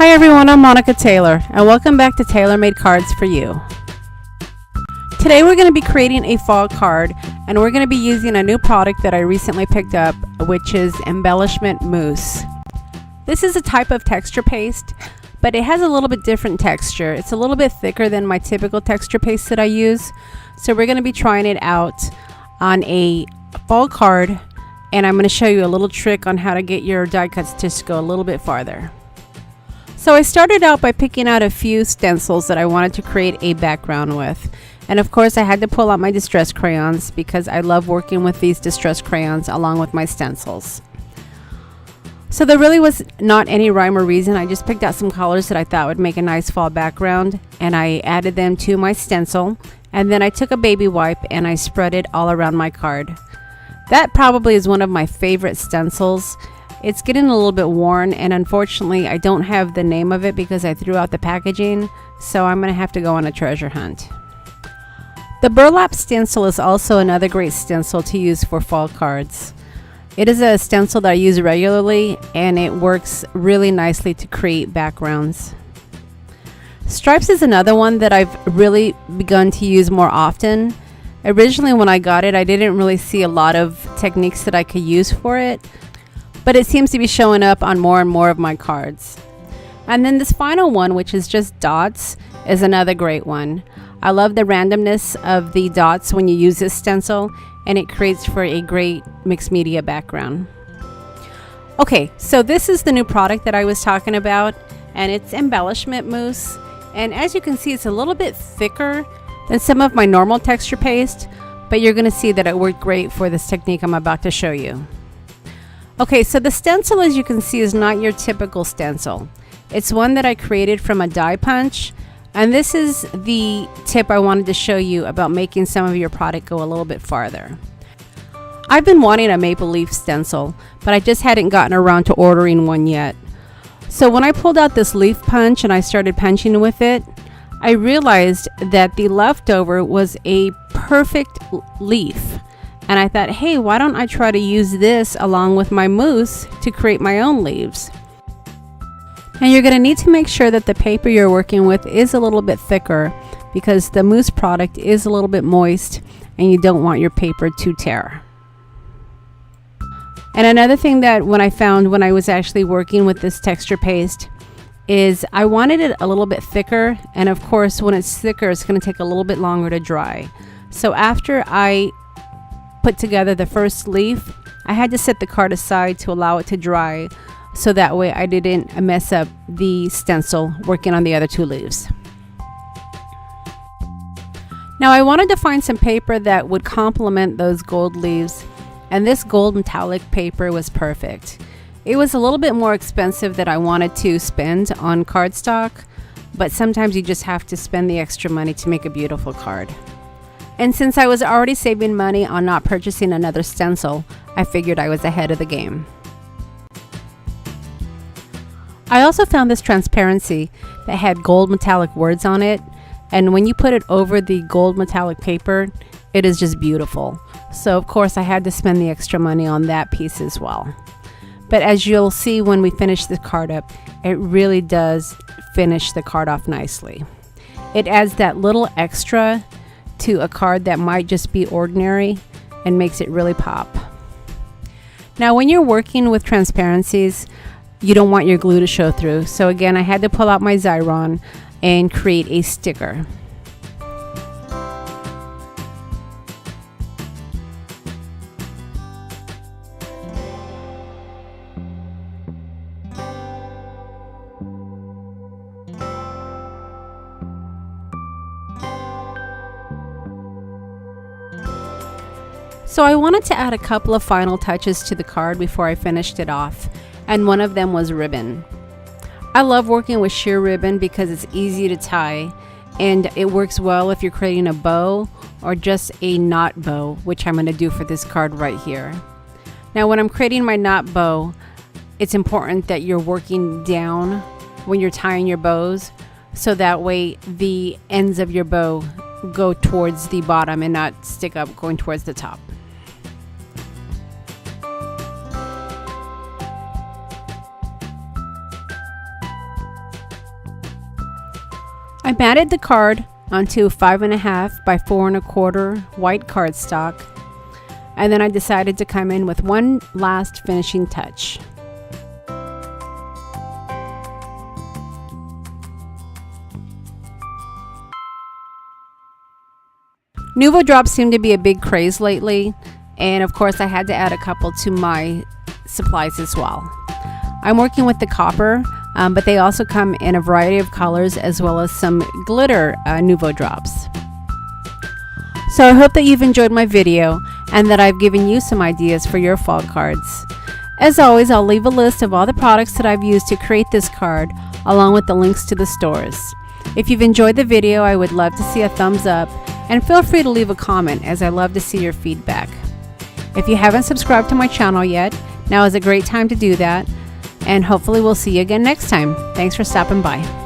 Hi everyone, I'm Monica Taylor and welcome back to Tailor Made Cards for You. Today we're going to be creating a fall card and we're going to be using a new product that I recently picked up, which is Embellishment Mousse. This is a type of texture paste, but it has a little bit different texture. It's a little bit thicker than my typical texture paste that I use. So we're going to be trying it out on a fall card and I'm going to show you a little trick on how to get your die cut stitch to go a little bit farther. So I started out by picking out a few stencils that I wanted to create a background with. And of course I had to pull out my distress crayons because I love working with these distress crayons along with my stencils. So there really was not any rhyme or reason. I just picked out some colors that I thought would make a nice fall background and I added them to my stencil. And then I took a baby wipe and I spread it all around my card. That probably is one of my favorite stencils. It's getting a little bit worn and unfortunately I don't have the name of it because I threw out the packaging, so I'm going to have to go on a treasure hunt. The burlap stencil is also another great stencil to use for fall cards. It is a stencil that I use regularly and it works really nicely to create backgrounds. Stripes is another one that I've really begun to use more often. Originally when I got it I didn't really see a lot of techniques that I could use for it, but it seems to be showing up on more and more of my cards. And then this final one, which is just dots, is another great one. I love the randomness of the dots when you use this stencil and it creates for a great mixed media background. Okay, so this is the new product that I was talking about and it's Embellishment Mousse, and as you can see it's a little bit thicker than some of my normal texture paste, but you're going to see that it worked great for this technique I'm about to show you. Okay, so the stencil, as you can see, is not your typical stencil. It's one that I created from a die punch, and this is the tip I wanted to show you about making some of your product go a little bit farther. I've been wanting a maple leaf stencil, but I just hadn't gotten around to ordering one yet. So when I pulled out this leaf punch and I started punching with it, I realized that the leftover was a perfect leaf. And I thought, hey, why don't I try to use this along with my mousse to create my own leaves? And you're going to need to make sure that the paper you're working with is a little bit thicker because the mousse product is a little bit moist and you don't want your paper to tear. And another thing that when I found when I was actually working with this texture paste is I wanted it a little bit thicker, and of course when it's thicker it's going to take a little bit longer to dry. So after I put together the first leaf, I had to set the card aside to allow it to dry so that way I didn't mess up the stencil working on the other two leaves. Now I wanted to find some paper that would complement those gold leaves, and this gold metallic paper was perfect. It was a little bit more expensive than I wanted to spend on cardstock, but sometimes you just have to spend the extra money to make a beautiful card. And since I was already saving money on not purchasing another stencil, I figured I was ahead of the game. I also found this transparency that had gold metallic words on it, and when you put it over the gold metallic paper, it is just beautiful. So of course I had to spend the extra money on that piece as well. But as you'll see when we finish the card up, it really does finish the card off nicely. It adds that little extra to a card that might just be ordinary and makes it really pop. Now when you're working with transparencies, you don't want your glue to show through, so again I had to pull out my Xyron and create a sticker. So I wanted to add a couple of final touches to the card before I finished it off, and one of them was ribbon. I love working with sheer ribbon because it's easy to tie and it works well if you're creating a bow or just a knot bow, which I'm going to do for this card right here. Now when I'm creating my knot bow, it's important that you're working down when you're tying your bows, so that way the ends of your bow go towards the bottom and not stick up going towards the top. I matted the card onto 5.5 by 4.25 white cardstock, and then I decided to come in with one last finishing touch. Nuvo drops seem to be a big craze lately, and of course I had to add a couple to my supplies as well. I'm working with the copper, but they also come in a variety of colors, as well as some glitter Nuvo drops. So I hope that you've enjoyed my video and that I've given you some ideas for your fall cards. As always, I'll leave a list of all the products that I've used to create this card, along with the links to the stores. If you've enjoyed the video, I would love to see a thumbs up, and feel free to leave a comment, as I love to see your feedback. If you haven't subscribed to my channel yet, now is a great time to do that, and hopefully we'll see you again next time. Thanks for stopping by.